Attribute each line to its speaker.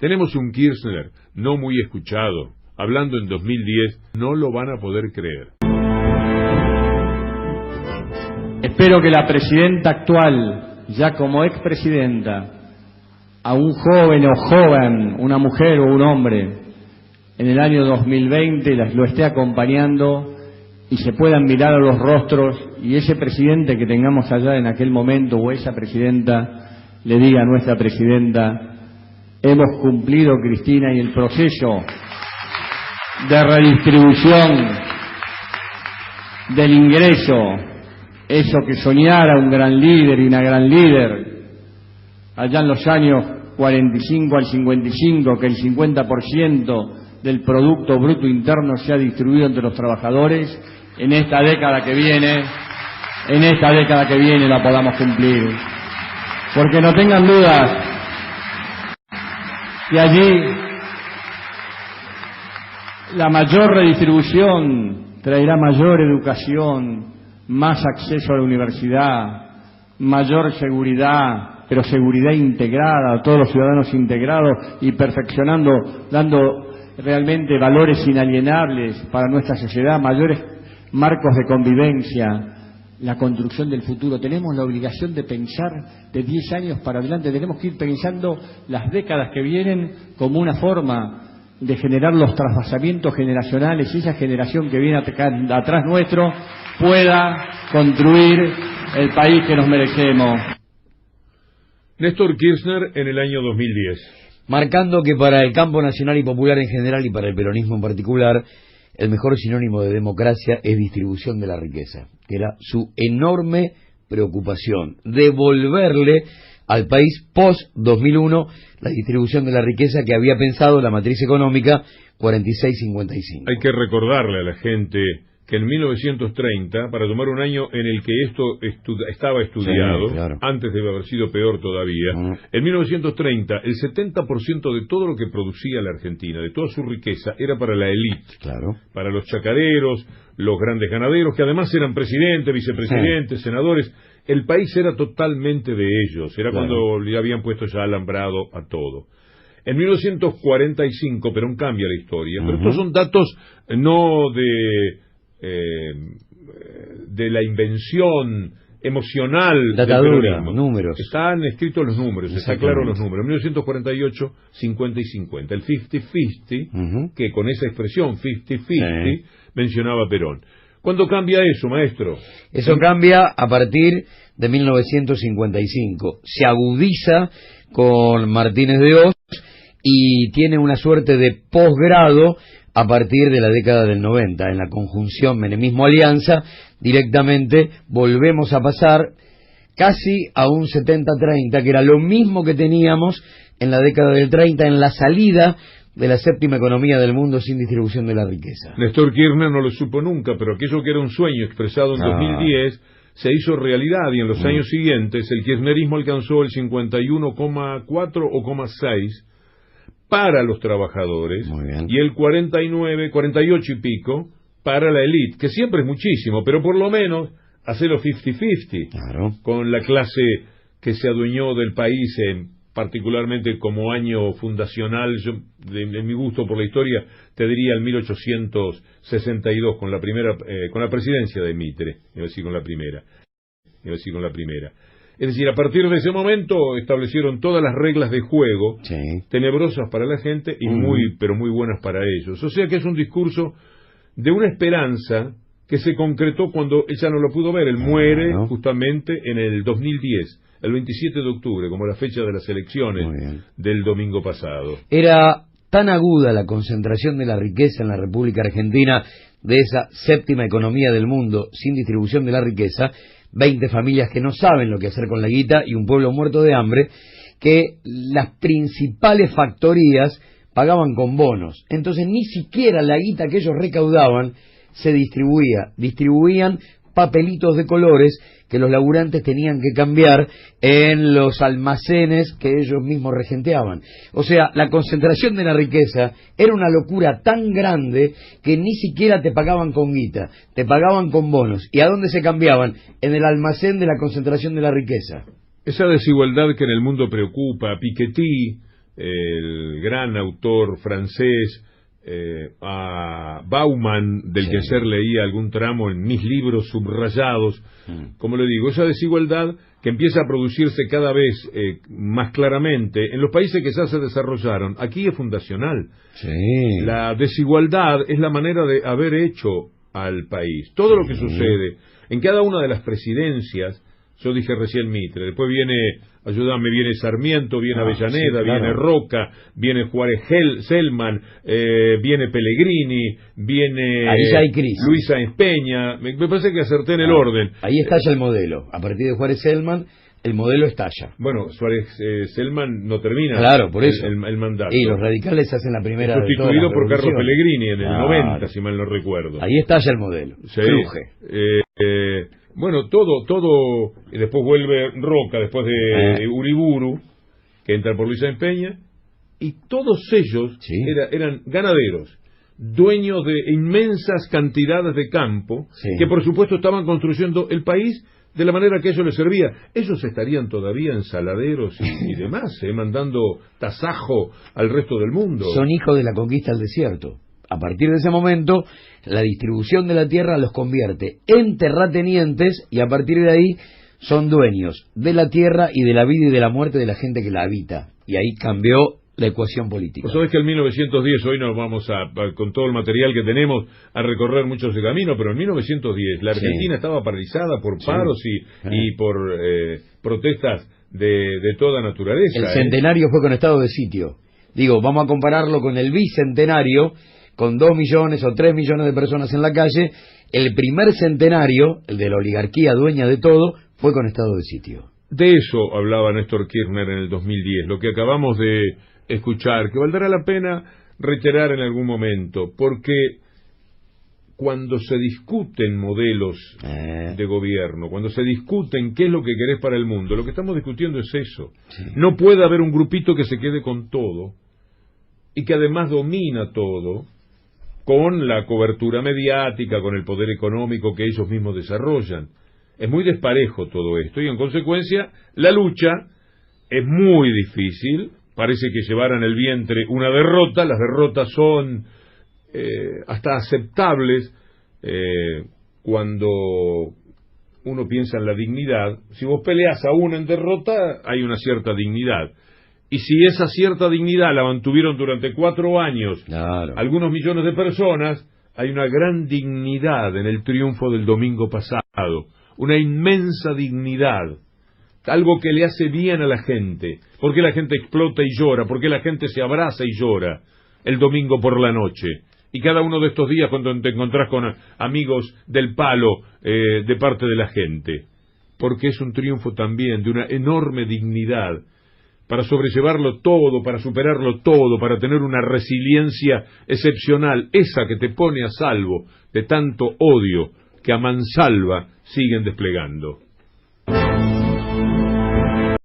Speaker 1: Tenemos un Kirchner no muy escuchado, hablando en 2010, no lo van a poder creer.
Speaker 2: Espero que la presidenta actual, ya como expresidenta, a un joven o joven, una mujer o un hombre, en el año 2020 lo esté acompañando y se puedan mirar a los rostros y ese presidente que tengamos allá en aquel momento o esa presidenta le diga a nuestra presidenta: hemos cumplido, Cristina, y el proceso de redistribución del ingreso, eso que soñara un gran líder y una gran líder allá en los años 45 al 55, que el 50% del Producto Bruto Interno sea distribuido entre los trabajadores, en esta década que viene la podamos cumplir. Porque no tengan dudas que allí la mayor redistribución traerá mayor educación, más acceso a la universidad, mayor seguridad, pero seguridad integrada, a todos los ciudadanos integrados y perfeccionando, dando realmente valores inalienables para nuestra sociedad, mayores marcos de convivencia, la construcción del futuro. Tenemos la obligación de pensar de 10 años para adelante, tenemos que ir pensando las décadas que vienen como una forma de generar los trasvasamientos generacionales y esa generación que viene atrás nuestro pueda construir el país que nos merecemos.
Speaker 1: Néstor Kirchner en el año 2010.
Speaker 3: Marcando que para el campo nacional y popular en general y para el peronismo en particular, el mejor sinónimo de democracia es distribución de la riqueza, que era su enorme preocupación, devolverle al país post-2001 la distribución de la riqueza que había pensado la matriz económica 46-55.
Speaker 1: Hay que recordarle a la gente que en 1930, para tomar un año en el que esto estaba estudiado, sí, claro, antes debe haber sido peor todavía, en 1930 el 70% de todo lo que producía la Argentina, de toda su riqueza, era para la élite, claro, para los chacareros, los grandes ganaderos, que además eran presidentes, vicepresidentes, senadores. El país era totalmente de ellos, era cuando le habían puesto ya alambrado a todo. En 1945 Perón cambia la historia, pero estos son datos no de la invención emocional del peronismo.
Speaker 3: Números.
Speaker 1: Están escritos los números, está claro los números. 1948, 50 y 50. El 50-50, que con esa expresión 50-50 mencionaba Perón. ¿Cuándo cambia eso, maestro?
Speaker 3: Eso cambia a partir de 1955. Se agudiza con Martínez de Hoz y tiene una suerte de posgrado a partir de la década del 90. En la conjunción menemismo-alianza, directamente volvemos a pasar casi a un 70-30, que era lo mismo que teníamos en la década del 30, en la salida de la séptima economía del mundo sin distribución de la riqueza.
Speaker 1: Néstor Kirchner no lo supo nunca, pero aquello que era un sueño expresado en 2010 se hizo realidad, y en los años siguientes el kirchnerismo alcanzó el 51,4 o 6 para los trabajadores y el 49, 48 y pico para la élite, que siempre es muchísimo, pero por lo menos hacerlo 50-50, claro, con la clase que se adueñó del país particularmente como año fundacional. Yo, de mi gusto por la historia, te diría el 1862, con la primera, con la presidencia de Mitre, iba a decir con la primera. Es decir, a partir de ese momento establecieron todas las reglas de juego, tenebrosas para la gente y pero muy buenas para ellos. O sea que es un discurso de una esperanza que se concretó cuando ella no lo pudo ver. Él muere justamente en el 2010. El 27 de octubre, como la fecha de las elecciones del domingo pasado.
Speaker 3: Era tan aguda la concentración de la riqueza en la República Argentina, de esa séptima economía del mundo sin distribución de la riqueza, 20 familias que no saben lo que hacer con la guita y un pueblo muerto de hambre, que las principales factorías pagaban con bonos. Entonces ni siquiera la guita que ellos recaudaban se distribuían papelitos de colores que los laburantes tenían que cambiar en los almacenes que ellos mismos regenteaban. O sea, la concentración de la riqueza era una locura tan grande que ni siquiera te pagaban con guita, te pagaban con bonos. ¿Y a dónde se cambiaban? En el almacén de la concentración de la riqueza.
Speaker 1: Esa desigualdad que en el mundo preocupa, Piketty el gran autor francés a Bauman, del que ayer leía algún tramo en mis libros subrayados. Como le digo, esa desigualdad que empieza a producirse cada vez más claramente en los países que ya se desarrollaron, aquí es fundacional.
Speaker 3: Sí.
Speaker 1: La desigualdad es la manera de haber hecho al país. Todo lo que sucede en cada una de las presidencias, yo dije recién Mitre, después viene, ayúdame, viene Sarmiento, viene Avellaneda, viene Roca, viene Juárez Selman, viene Pellegrini, viene
Speaker 3: ahí ya hay crisis.
Speaker 1: Luis Sáenz Peña. Me parece que acerté en el orden.
Speaker 3: Ahí estalla el modelo. A partir de Juárez Selman, el modelo estalla.
Speaker 1: Bueno, Suárez Selman no termina
Speaker 3: por eso.
Speaker 1: El mandato.
Speaker 3: Y los radicales hacen la primera
Speaker 1: sustituido
Speaker 3: de
Speaker 1: por Carlos Pellegrini en el 90, si mal no recuerdo.
Speaker 3: Ahí estalla el modelo.
Speaker 1: Sí.
Speaker 3: Cruje.
Speaker 1: Bueno, todo, y después vuelve Roca, después de Uriburu, que entra por Luis Sáenz Peña, y todos ellos eran ganaderos, dueños de inmensas cantidades de campo, que por supuesto estaban construyendo el país de la manera que a ellos les servía. Ellos estarían todavía en saladeros y demás, mandando tasajo al resto del mundo.
Speaker 3: Son hijos de la conquista del desierto. A partir de ese momento, la distribución de la tierra los convierte en terratenientes y a partir de ahí son dueños de la tierra y de la vida y de la muerte de la gente que la habita. Y ahí cambió la ecuación política.
Speaker 1: Vos sabés que en 1910, hoy nos vamos con todo el material que tenemos, a recorrer mucho ese camino, pero en 1910 la Argentina estaba paralizada por paros y por protestas de toda naturaleza.
Speaker 3: El centenario fue con estado de sitio. Digo, vamos a compararlo con el bicentenario, con 2 millones o 3 millones de personas en la calle. El primer centenario, el de la oligarquía dueña de todo, fue con estado de sitio.
Speaker 1: De eso hablaba Néstor Kirchner en el 2010, lo que acabamos de escuchar, que valdrá la pena reiterar en algún momento, porque cuando se discuten modelos de gobierno, cuando se discuten qué es lo que querés para el mundo, lo que estamos discutiendo es eso. No puede haber un grupito que se quede con todo y que además domina todo, con la cobertura mediática, con el poder económico que ellos mismos desarrollan. Es muy desparejo todo esto y en consecuencia la lucha es muy difícil. Parece que llevaran el vientre una derrota. Las derrotas son hasta aceptables cuando uno piensa en la dignidad. Si vos peleas a uno en derrota, hay una cierta dignidad. Y si esa cierta dignidad la mantuvieron durante 4 años, algunos millones de personas, hay una gran dignidad en el triunfo del domingo pasado, una inmensa dignidad, algo que le hace bien a la gente, porque la gente explota y llora, porque la gente se abraza y llora el domingo por la noche. Y cada uno de estos días cuando te encontrás con amigos del palo de parte de la gente, porque es un triunfo también de una enorme dignidad, para sobrellevarlo todo, para superarlo todo, para tener una resiliencia excepcional, esa que te pone a salvo de tanto odio que a mansalva siguen desplegando.